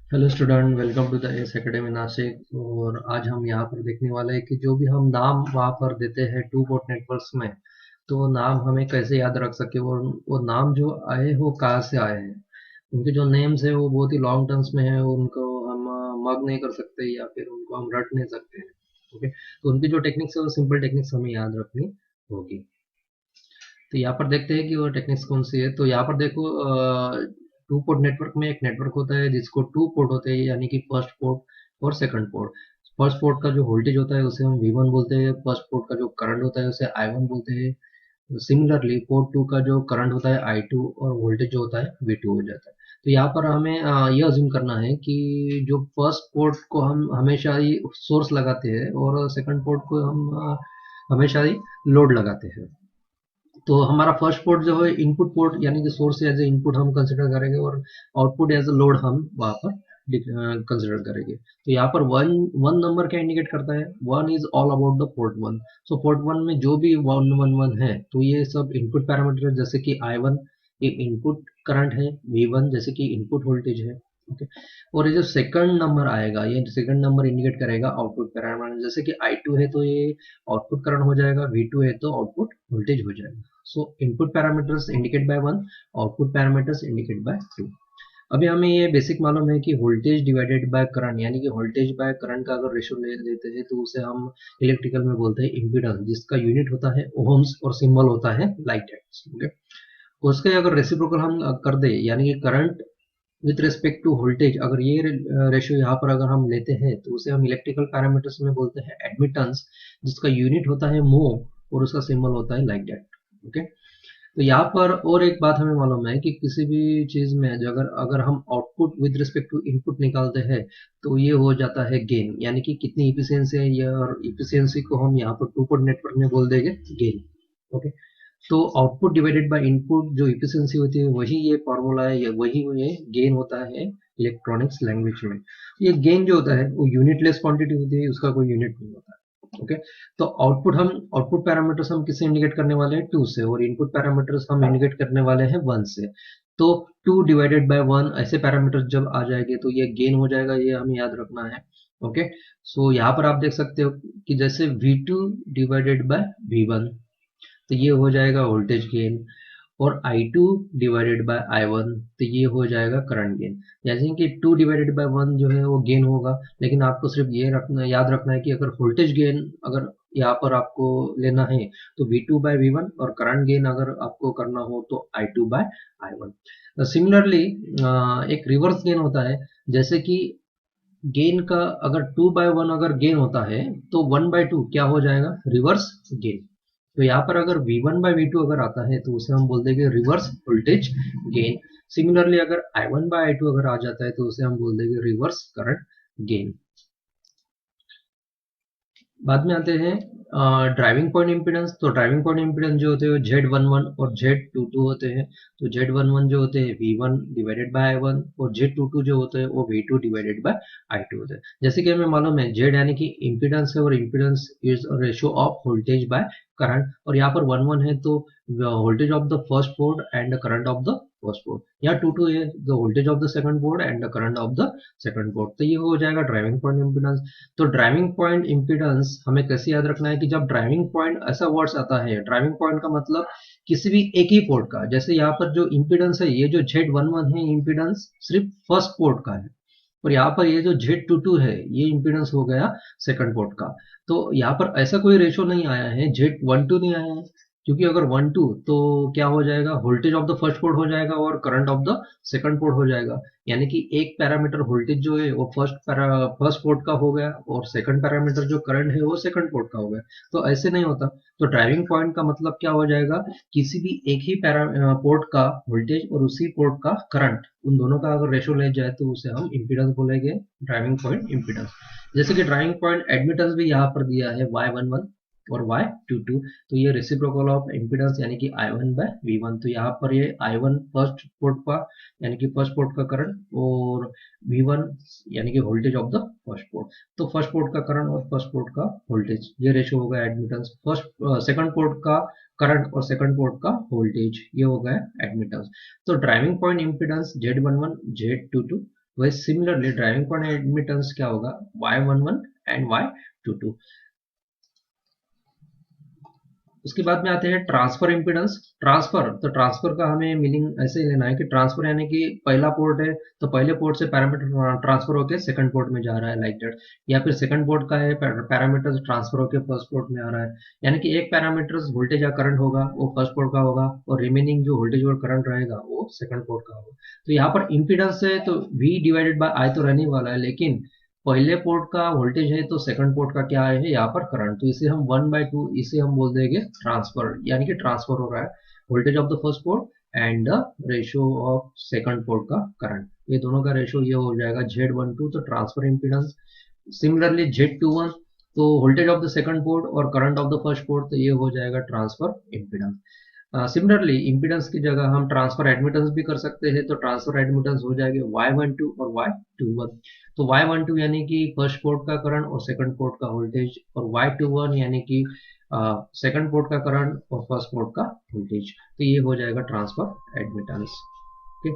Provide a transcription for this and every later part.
Hello student, welcome to the S Academy Nashik. और आज हम यहाँ पर देखने वाले हैं कि जो भी हम नाम वहाँ पर देते हैं टू पोर्ट नेटवर्क्स में, तो वो नाम हमें कैसे याद रख सके। और वो नाम जो आए वो कहाँ से आए हैं। उनके जो नेम्स है वो बहुत ही लॉन्ग टर्म्स में है, उनको हम मग नहीं कर सकते या फिर उनको हम रट नहीं सकते हैं। ओके, तो उनकी जो टेक्निक्स है वो सिंपल टेक्निक्स हमें याद रखनी होगी। तो यहाँ पर देखते हैं कि वो टेक्निक्स कौन सी है। तो यहाँ पर देखो, टू पोर्ट नेटवर्क में एक नेटवर्क होता है जिसको टू पोर्ट होते हैं, यानी कि फर्स्ट पोर्ट और सेकंड पोर्ट। फर्स्ट पोर्ट का जो वोल्टेज होता है उसे हम V1 बोलते हैं, फर्स्ट पोर्ट का जो करंट होता है उसे I1 बोलते हैं। सिमिलरली पोर्ट टू का जो करंट होता है I2 और वोल्टेज जो होता है V2 हो जाता है। तो यहाँ पर हमें ये अज्यूम करना है कि जो फर्स्ट पोर्ट को हम हमेशा ही सोर्स लगाते हैं और सेकंड पोर्ट को हम हमेशा ही लोड लगाते हैं। तो हमारा फर्स्ट पोर्ट जो है इनपुट पोर्ट, यानी कि सोर्स एज ए इनपुट हम कंसिडर करेंगे और आउटपुट एज ए लोड हम वहां पर कंसिडर करेंगे। तो यहाँ पर वन वन नंबर क्या इंडिकेट करता है, one is all about the port one. So port one में जो भी वन वन वन है तो ये सब इनपुट पैरामीटर है, जैसे कि I1 ये इनपुट करंट है, V1 जैसे कि इनपुट वोल्टेज है। ओके, और ये जो सेकंड नंबर आएगा ये सेकंड नंबर इंडिकेट करेगा आउटपुट पैरामीटर, जैसे कि I2 है तो ये आउटपुट करंट हो जाएगा, V2 है तो आउटपुट वोल्टेज हो जाएगा। सो input parameters indicate by one, output parameters indicate by two. अभी हमें ये बेसिक मालूम है कि वोल्टेज डिवाइडेड बाय करंट, यानी कि वोल्टेज बाय करंट का अगर रेशियो ले लेते हैं तो उसे हम इलेक्ट्रिकल में बोलते हैं इम्पीडेंस, जिसका यूनिट होता है ओहम्स और सिंबल होता है लाइक दैट। ओके, उसके अगर रेसिप्रोकल हम कर दे, यानी कि current with respect to voltage, अगर ये रेशियो यहाँ पर अगर हम लेते हैं तो उसे हम इलेक्ट्रिकल पैरामीटर्स में बोलते हैं एडमिटेंस, जिसका यूनिट होता है मो और उसका सिंबल होता है लाइक दैट। ओके, तो यहाँ पर और एक बात हमें मालूम है कि किसी भी चीज में जो अगर अगर हम output with respect to input निकालते हैं तो ये हो जाता है गेन, यानी कि कितनी इफिशियंसी है ये, और इफिशियंसी को हम यहाँ पर टू पोर्ट नेटवर्क में बोल देंगे गेन। ओके, तो आउटपुट डिवाइडेड बाय इनपुट जो इफिशियंसी होती है वही ये फॉर्मूला है, या वही ये गेन होता है इलेक्ट्रॉनिक्स लैंग्वेज में। ये गेन जो होता है वो यूनिटलेस क्वांटिटी होती है, उसका कोई यूनिट नहीं होता है। ओके, तो आउटपुट पैरामीटर्स हम किससे इंडिकेट करने वाले हैं, टू से, और इनपुट पैरामीटर्स हम इंडिकेट करने वाले हैं वन से। तो टू डिवाइडेड बाय वन ऐसे पैरामीटर्स जब आ जाएंगे तो ये गेन हो जाएगा, ये हमें याद रखना है। ओके, सो यहाँ पर आप देख सकते हो कि जैसे V2 डिवाइडेड बाय V1, तो ये हो जाएगा वोल्टेज गेन, और I2 डिवाइडेड बाय I1 तो ये हो जाएगा करंट गेन। जैसे कि 2 डिवाइडेड बाय 1 जो है वो गेन होगा, लेकिन आपको सिर्फ ये रखना याद रखना है कि अगर वोल्टेज गेन अगर यहाँ पर आपको लेना है तो V2 बाय V1, और करंट गेन अगर आपको करना हो तो I2 बाय I1। सिमिलरली एक रिवर्स गेन होता है, जैसे कि गेन का अगर 2 बाय 1 अगर गेन होता है तो 1 बाय 2 क्या हो जाएगा, रिवर्स गेन। तो यहाँ पर अगर V1 बाय V2 अगर आता है तो उसे हम बोल देंगे रिवर्स वोल्टेज गेन। सिमिलरली अगर I1 बाय I2 अगर आ जाता है तो उसे हम बोल देंगे रिवर्स करंट गेन। बाद में आते हैं ड्राइविंग पॉइंट इम्पीडेंस। तो ड्राइविंग पॉइंट इम्पीडेंस जो होते हैं Z11 और Z22 होते हैं। तो Z11 जो होते हैं V1 डिवाइडेड बाय I1, और Z22 जो होते हैं वो V2 डिवाइडेड बाय I2 होते हैं। जैसे कि हमें मालूम है Z यानी कि इम्पीडेंस है, और impedance is ratio of voltage by current, और यहाँ पर 1 1 है तो voltage of the first port and the current of the first port, या 2 2 है the voltage of the second port and the current of the second port. तो ये हो जाएगा ड्राइविंग पॉइंट इम्पीडेंस। तो ड्राइविंग पॉइंट इम्पीडेंस हमें कैसे याद रखना है कि जब ड्राइविंग पॉइंट ऐसा वर्ड्स आता है, ड्राइविंग पॉइंट का मतलब किसी भी एक ही पोर्ट का, जैसे यहाँ पर जो इम्पीडेंस है, ये जो Z11 है इम्पीडेंस सिर्फ फर्स्ट पोर्ट का है, और यहाँ पर ये जो Z22 है ये इम्पीडेंस हो गया सेकंड पोर्ट का। तो यहाँ पर ऐसा कोई रेशो नहीं आया है, Z12 नहीं आया है, क्योंकि अगर 1 2 तो क्या हो जाएगा, voltage of the first port हो जाएगा और current of the second port हो जाएगा, यानी कि एक पैरामीटर वोल्टेज जो है वो फर्स्ट पोर्ट का हो गया, और सेकंड पैरामीटर जो करंट है वो सेकंड पोर्ट का हो गया। तो ऐसे नहीं होता। तो ड्राइविंग पॉइंट का मतलब क्या हो जाएगा, किसी भी एक ही पोर्ट का वोल्टेज और उसी पोर्ट का करंट, उन दोनों का अगर रेशो ले जाए तो उसे हम इम्पीडेंस बोलेंगे, ड्राइविंग पॉइंट इम्पीडेंस। जैसे कि ड्राइविंग पॉइंट एडमिटेंस भी यहाँ पर दिया है Y11 और Y22, तो ये रेसिप्रोकल ऑफ इम्पीडेंस यानी कि I1 बाय V1। तो यहाँ पर ये I1 फर्स्ट पोर्ट का, यानी कि फर्स्ट पोर्ट का करंट, और V1 यानी कि voltage of the first port. तो फर्स्ट पोर्ट का करंट और फर्स्ट पोर्ट का वोल्टेज, ये रेशियो होगा एडमिटेंस। सेकंड पोर्ट का करंट और सेकंड पोर्ट का वोल्टेज, ये हो गया एडमिटेंस। तो driving point impedance Z11 Z22, वही सिमिलरली ड्राइविंग पॉइंट एडमिटेंस क्या होगा, Y11 एंड Y22। उसके बाद में आते हैं ट्रांसफर इम्पीडेंस। ट्रांसफर, तो ट्रांसफर का हमें मीनिंग ऐसे लेना है कि ट्रांसफर यानी कि पहला पोर्ट है तो पहले पोर्ट से पैरामीटर ट्रांसफर होकर सेकंड पोर्ट में जा रहा है, लाइक दैट। या फिर सेकंड पोर्ट का है पैरामीटर ट्रांसफर होकर फर्स्ट पोर्ट में आ रहा है, यानी कि एक पैरामीटर वोल्टेज या करंट होगा वो फर्स्ट पोर्ट का होगा, और रिमेनिंग जो वोल्टेज और करंट रहेगा वो सेकंड पोर्ट का होगा। तो यहाँ पर इम्पीडेंस है तो V डिवाइडेड बाय I तो रहने वाला है, लेकिन पहले पोर्ट का वोल्टेज है तो सेकंड पोर्ट का क्या है यहाँ पर करंट, तो इसे हम 1/2 इसे हम बोल देंगे ट्रांसफर, यानी कि ट्रांसफर हो रहा है voltage of the first port and the ratio of second port का करंट, ये दोनों का रेशियो ये हो जाएगा Z12, तो ट्रांसफर इम्पीडेंस। सिमिलरली Z21, तो voltage of the second port और current of the first port, तो ये हो जाएगा ट्रांसफर इम्पीडेंस। सिमिलरली इम्पीडेंस की जगह हम ट्रांसफर एडमिटेंस भी कर सकते हैं, तो ट्रांसफर एडमिटेंस हो जाएगी Y12 और Y21। तो Y12 यानी कि फर्स्ट पोर्ट का करंट और सेकंड पोर्ट का वोल्टेज, और Y21 यानी कि सेकंड पोर्ट का करंट और फर्स्ट पोर्ट का वोल्टेज, तो ये हो जाएगा ट्रांसफर एडमिटेंस। ओके,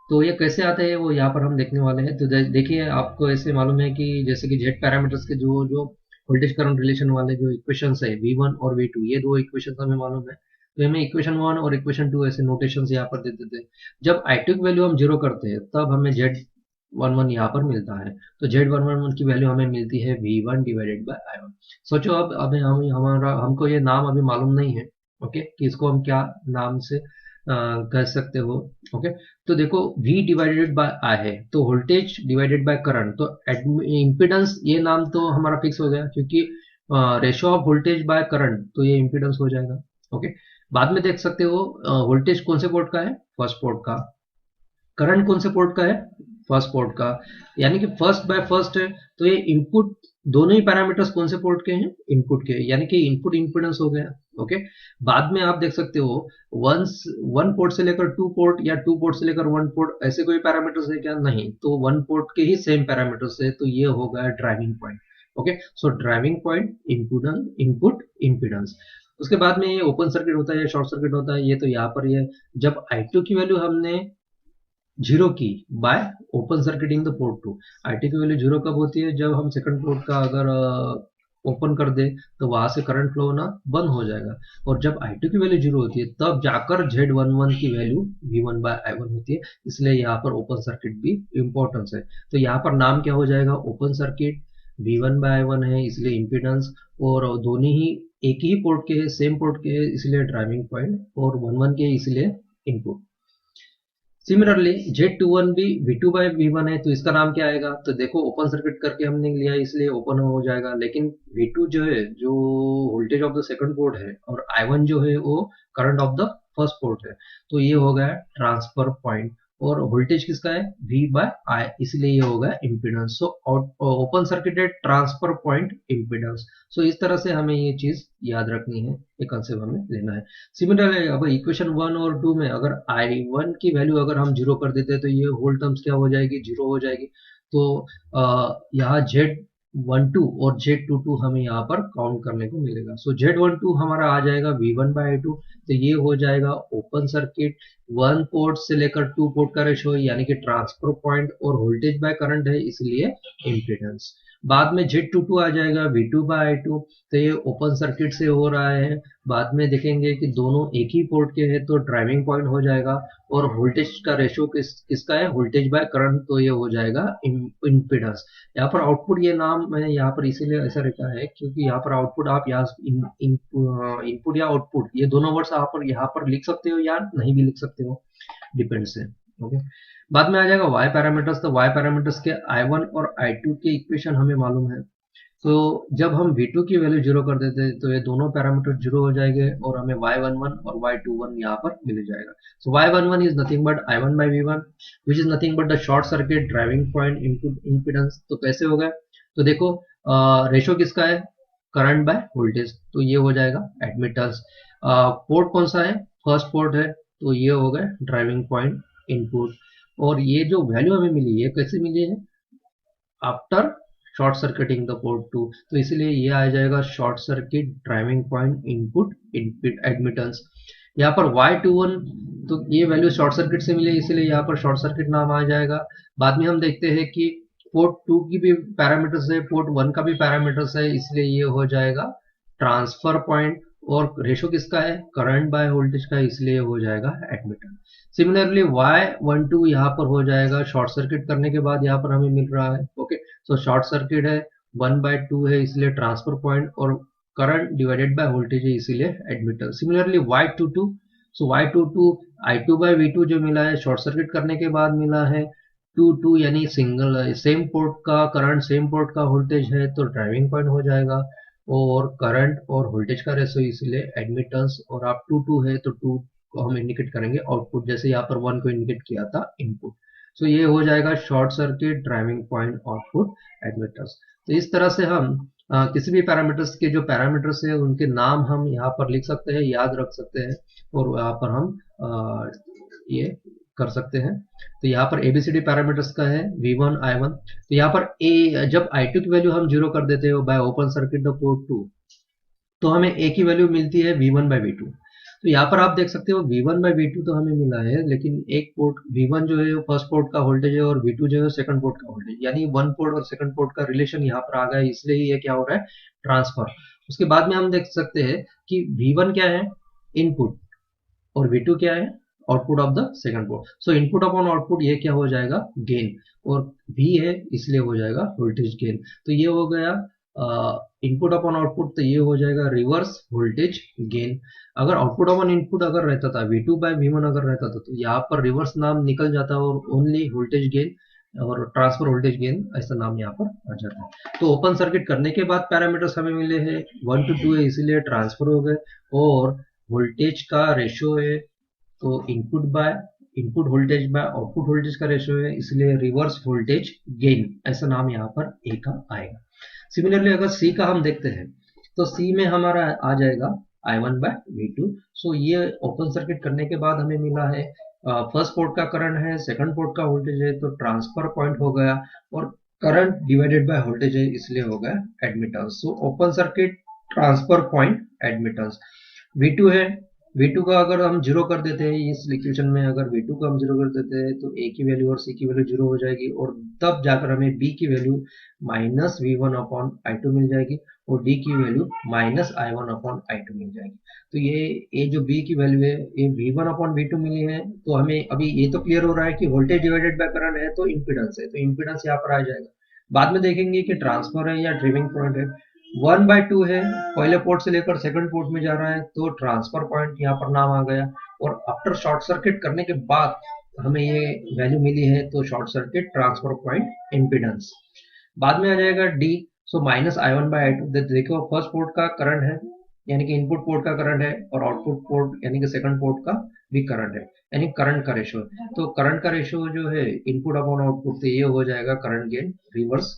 तो ये कैसे आते हैं वो यहाँ पर हम देखने वाले हैं। तो देखिए आपको ऐसे मालूम है कि जैसे कि जेड पैरामीटर्स के जो जो वोल्टेज करंट रिलेशन वाले जो इक्वेशंस है V1 और V2, ये दो इक्वेशंस हमें मालूम है, तो हमें इक्वेशन 1 और इक्वेशन 2 ऐसे नोटेशन यहाँ पर देते थे। जब I2 की वैल्यू हम जीरो करते हैं तब हमें Z11 यहाँ पर मिलता है, तो Z11 की वैल्यू हमें मिलती है V1 डिवाइडेड बाय I1। सोचो अब अभी हमारा हमको ये नाम अभी मालूम नहीं है, ओके, कि इसको हम क्या नाम से कह सकते हो। ओके, तो देखो V डिवाइडेड बाय I है तो वोल्टेज डिवाइडेड बाय करंट, तो इम्पीडेंस ये नाम तो हमारा फिक्स हो गया, क्योंकि ratio of voltage by current, तो ये इम्पीडेंस हो जाएगा। ओके, बाद में देख सकते हो वोल्टेज कौन से पोर्ट का है, फर्स्ट पोर्ट का, करंट कौन से पोर्ट का है, फर्स्ट पोर्ट का, यानी कि फर्स्ट बाय फर्स्ट है, तो ये इनपुट दोनों ही पैरामीटर्स कौन से पोर्ट के हैं, इनपुट के, यानी कि इनपुट इंपिडेंस हो गया। ओके, बाद में आप देख सकते हो वन पोर्ट से लेकर टू पोर्ट या टू पोर्ट से लेकर वन पोर्ट, ऐसे कोई पैरामीटर्स है क्या, नहीं, तो वन पोर्ट के ही सेम पैरामीटर्स है, तो ये हो गया ड्राइविंग पॉइंट। ओके, सो ड्राइविंग पॉइंट इनपुट इंपिडेंस। उसके बाद में ये ओपन सर्किट होता है या शॉर्ट सर्किट होता है, ये तो यहाँ पर ये जब I2 की वैल्यू हमने जीरो की by open circuiting the port two. I2 की वैल्यू जीरो कब होती है, जब हम सेकंड पोर्ट का अगर ओपन कर दे तो वहां से करंट फ्लो होना बंद हो जाएगा, और जब I2 की वैल्यू जीरो होती है तब जाकर Z11 की वैल्यू V1 बाय I1 होती है, इसलिए यहाँ पर ओपन सर्किट भी इंपॉर्टेंस है। तो यहाँ पर नाम क्या हो जाएगा, open circuit, V1 bye I1 है इसलिए इम्पीडेंस, और दोनों ही एक ही पोर्ट के सेम पोर्ट के इसलिए ड्राइविंग पॉइंट, और 1 1 के इसलिए इनपुट। सिमिलरली Z21 भी V2 बाय V1 है, तो इसका नाम क्या आएगा, तो देखो ओपन सर्किट करके हमने लिया इसलिए ओपन हो जाएगा, लेकिन V2 जो है जो voltage of the second port है, और I1 जो है वो current of the first port है, तो ये हो गया ट्रांसफर पॉइंट, और वोल्टेज किसका है V बाय I, इसलिए ये होगा impedance. So open circuited transfer point impedance. So इस तरह से हमें ये चीज याद रखनी है, ये कंसेप्ट हमें लेना है। सिमिलरली अब इक्वेशन 1 और 2 में अगर I1 की वैल्यू अगर हम जीरो कर देते हैं तो ये होल टर्म्स क्या हो जाएगी, जीरो हो जाएगी, तो यहाँ Z12 और Z22 हमें यहाँ पर काउंट करने को मिलेगा। सो Z12 हमारा आ जाएगा V1 बाय I2, तो ये हो जाएगा ओपन सर्किट, वन पोर्ट से लेकर टू पोर्ट का रेशो यानी कि ट्रांसफर पॉइंट, और वोल्टेज बाय करंट है इसलिए इम्पीडेंस। बाद में Z22 आ जाएगा V2 बाय I2, तो ये ओपन सर्किट से हो रहा है, बाद में देखेंगे कि दोनों एक ही पोर्ट के हैं तो ड्राइविंग पॉइंट हो जाएगा, और वोल्टेज का रेशो किसका है, वोल्टेज बाय करंट, तो ये हो जाएगा इम्पीडेंस। यहाँ पर आउटपुट ये नाम मैंने यहाँ पर इसीलिए ऐसा रखा है क्योंकि यहाँ पर आउटपुट आप यहाँ इनपुट या आउटपुट ये दोनों वर्ड्स आप यहाँ पर लिख सकते हो या नहीं भी लिख सकते हो, डिपेंड्स है। ओके, बाद में आ जाएगा y पैरामीटर्स, तो y पैरामीटर्स के I1 और I2 के इक्वेशन हमें मालूम है, तो जब हम V2 की वैल्यू जीरो कर देते हैं तो ये दोनों पैरामीटर जीरो हो जाएंगे, और हमें Y11 और Y21 यहाँ पर मिल जाएगा। So Y11 is nothing but I1 by V1 which is nothing but the short circuit driving point input impedance. तो कैसे होगा, तो देखो रेशो किसका है, करंट बाय वोल्टेज, तो ये हो जाएगा एडमिटेंस। पोर्ट कौन सा है, फर्स्ट पोर्ट है, तो ये हो गया ड्राइविंग पॉइंट इनपुट, और ये जो वैल्यू हमें मिली है कैसे मिली है, after short circuiting the port two, तो इसलिए ये आ जाएगा short circuit driving point input admittance. यहाँ पर Y21 तो ये वैल्यू शॉर्ट सर्किट से मिले इसलिए यहाँ पर शॉर्ट सर्किट नाम आ जाएगा। बाद में हम देखते हैं कि पोर्ट 2 की भी पैरामीटर्स है, पोर्ट 1 का भी पैरामीटर्स है, इसलिए ये हो जाएगा ट्रांसफर पॉइंट। और रेशो किसका है? करंट बाय वोल्टेज का, इसलिए हो जाएगा एडमिटर। सिमिलरली Y12 यहाँ पर हो जाएगा शॉर्ट सर्किट करने के बाद यहाँ पर हमें मिल रहा है। ओके, सो शॉर्ट सर्किट है, 1/2 है इसलिए ट्रांसफर पॉइंट, और करंट डिवाइडेड बाय वोल्टेज है इसीलिए एडमिटर। सिमिलरली Y22, सो Y22 I2/V2 जो मिला है शॉर्ट सर्किट करने के बाद मिला है 2 यानी सिंगल सेम पोर्ट का करंट सेम पोर्ट का वोल्टेज है तो ड्राइविंग पॉइंट हो जाएगा, और करंट और वोल्टेज का रेशो इसलिए एडमिटेंस। और आप 2 है तो 2 को हम इंडिकेट करेंगे आउटपुट, जैसे यहाँ पर 1 को इंडिकेट किया था इनपुट। सो ये हो जाएगा short circuit driving point output admittance. तो इस तरह से हम किसी भी पैरामीटर्स के जो पैरामीटर्स है उनके नाम हम यहाँ पर लिख सकते हैं, याद रख सकते हैं, और यहाँ पर हम ये कर सकते हैं। तो यहाँ पर ABCD पैरामीटर्स का है V1 I1। तो यहाँ पर जब I2 की वैल्यू हम 0 कर देते हैं bye open circuit the port 2, तो हमें A की वैल्यू मिलती है V1/V2। तो यहाँ पर आप देख सकते हो V1/V2 तो हमें मिला है, लेकिन एक पोर्ट V1 जो है वो फर्स्ट पोर्ट का वोल्टेज है और V2 जो है सेकंड पोर्ट का वोल्टेज, यानी वन पोर्ट और सेकंड पोर्ट का रिलेशन यहाँ पर आ गया है, इसलिए ये क्या हो रहा है? ट्रांसफर। उसके बाद में हम देख सकते हैं कि V1 क्या है? इनपुट, और V2 क्या है? Output of the second port. So input upon output ये क्या हो जाएगा? गेन। और V है इसलिए हो जाएगा वोल्टेज गेन। तो ये हो गया इनपुट अपॉन आउटपुट, तो ये हो जाएगा रिवर्स वोल्टेज गेन। अगर आउटपुट अपॉन इनपुट अगर रहता था V2/V1 अगर रहता था तो यहाँ पर रिवर्स नाम निकल जाता और ओनली वोल्टेज गेन और ट्रांसफर वोल्टेज गेन ऐसा नाम यहाँ पर आ जाता है। तो ओपन सर्किट करने के बाद पैरामीटर्स हमें मिले हैं 1 to 2 है इसीलिए ट्रांसफर हो गए, और वोल्टेज का रेशो है तो input voltage bye output voltage का रेशो है इसलिए रिवर्स वोल्टेज गेन, ऐसा नाम यहाँ पर ए का आएगा। सिमिलरली अगर सी का हम देखते हैं तो सी में हमारा आ जाएगा I1/V2। सो ये ओपन सर्किट करने के बाद हमें मिला है फर्स्ट पोर्ट का करंट है, सेकंड पोर्ट का वोल्टेज है तो ट्रांसफर पॉइंट हो गया, और करंट डिवाइडेड बाय वोल्टेज है इसलिए हो गया admittance. So open circuit transfer point admittance. V2 है, V2 का अगर हम 0 कर देते हैं इस इक्वेशन में, अगर V2 को हम 0 कर देते हैं तो A की वैल्यू और C की वैल्यू 0 हो जाएगी, और तब जाकर हमें B की वैल्यू -V1/I2 मिल जाएगी, और D की वैल्यू -I1/I2 मिल जाएगी। तो ये जो B की वैल्यू है ये V1/V2 मिली है, तो हमें अभी ये तो क्लियर हो रहा है कि वोल्टेज डिवाइडेड बाय करंट है तो इम्पीडेंस है, तो इम्पीडेंस यहाँ पर आ जाएगा। बाद में देखेंगे कि ट्रांसफर है या ड्राइविंग पॉइंट है। 1/2 है, पहले पोर्ट से लेकर सेकंड पोर्ट में जा रहा है तो ट्रांसफर पॉइंट यहाँ पर नाम आ गया, और आफ्टर शॉर्ट सर्किट करने के बाद हमें ये वैल्यू मिली है तो short circuit transfer point impedance. बाद में आ जाएगा D, सो -I1/I2। देखो फर्स्ट पोर्ट का करंट है यानी कि इनपुट पोर्ट का करंट है, और आउटपुट पोर्ट यानी कि सेकंड पोर्ट का भी करंट है, यानी करंट का रेशो। तो करंट का रेशो जो है इनपुट अपॉन आउटपुट, तो ये हो जाएगा करंट गेन रिवर्स,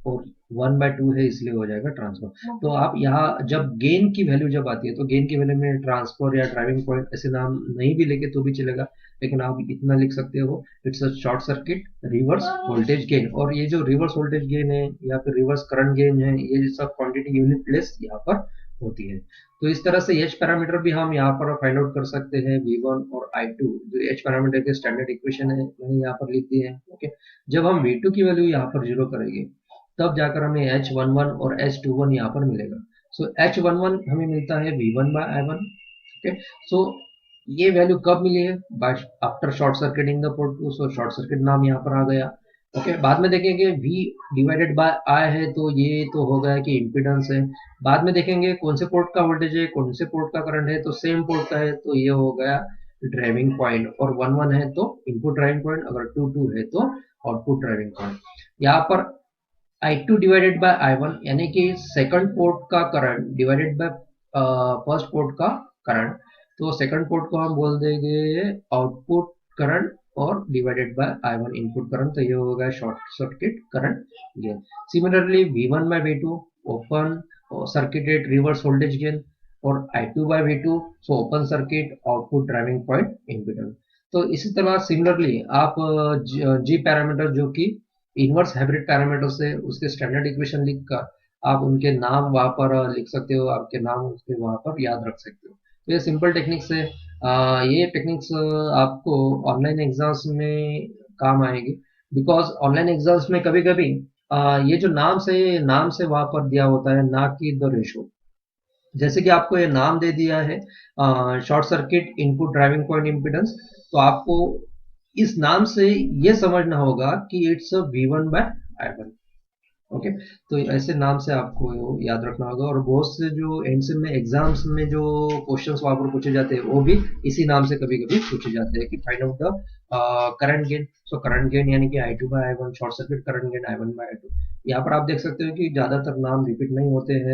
और 1/2 है इसलिए हो जाएगा ट्रांसफर। तो आप यहाँ जब गेन की वैल्यू जब आती है तो गेन की वैल्यू में ट्रांसफर या ड्राइविंग पॉइंट ऐसे नाम नहीं भी लेके तो भी चलेगा, लेकिन आप इतना लिख सकते हो it's a short circuit reverse voltage gain. और ये जो रिवर्स वोल्टेज गेन है या फिर रिवर्स करंट गेन है ये सब क्वांटिटी यूनिट प्लेस यहाँ पर होती है। तो इस तरह से एच पैरामीटर भी हम यहाँ पर फाइंड आउट कर सकते हैं, V1 और I2 जो एच पैरामीटर के स्टैंडर्ड इक्वेशन है मैंने यहाँ पर लिख दी है। ओके, जब हम V2 की वैल्यू यहाँ पर 0 करेंगे तब जाकर हमें H11 और H21 यहाँ पर मिलेगा। सो H11 हमें मिलता है V1/I1। ओके, सो ये वैल्यू कब मिली है? After short circuiting the port 2, so short circuit नाम यहाँ पर आ गया। ओके, बाद में देखेंगे V डिवाइडेड बाय I है तो ये तो हो गया कि इम्पीडेंस है। बाद में देखेंगे कौन से पोर्ट का वोल्टेज है, कौन से पोर्ट का करंट है, तो सेम पोर्ट का है तो ये हो गया ड्राइविंग पॉइंट, और 1 है तो इनपुट ड्राइविंग पॉइंट, अगर 2 है तो आउटपुट ड्राइविंग पॉइंट। यहाँ पर I2 डिवाइडेड बाय I1 यानी कि सेकंड पोर्ट का current divided by first port का करंट, तो सेकंड पोर्ट को हम बोल देंगे आउटपुट करंट, और divided by I1 input current, तो ये होगा short circuit current gain. Similarly V1/V2 open circuited reverse voltage gain, और I2/V2 so open circuit output driving point impedance. तो इसी तरह सिमिलरली आप जी पैरामीटर जो कि इनवर्स हाइब्रिड पैरामीटर से उसके स्टैंडर्ड इक्वेशन लिखकर आप उनके नाम वहां पर लिख सकते हो, आपके नाम उसके वहां पर याद रख सकते हो। तो ये सिंपल टेक्निक से ये टेक्निक्स आपको ऑनलाइन एग्जाम्स में काम आएगी, बिकॉज ऑनलाइन एग्जाम्स में कभी कभी ये जो नाम से वहां पर दिया होता है, ना कि द रेशो। जैसे कि आपको ये नाम दे दिया है, short circuit input driving point impedance, तो आपको इस नाम से ये समझना होगा कि इट्स V1/I1। ओके, तो ऐसे नाम से आपको याद रखना होगा। और बहुत से जो एंड में एग्जाम्स में जो क्वेश्चंस वहां पर पूछे जाते हैं, वो भी इसी नाम से कभी कभी पूछे जाते हैं कि find out the current gain. So current gain यानी कि I2/I1, short circuit current gain I1/I2। यहाँ पर आप देख सकते हो कि ज्यादातर नाम रिपीट नहीं होते हैं।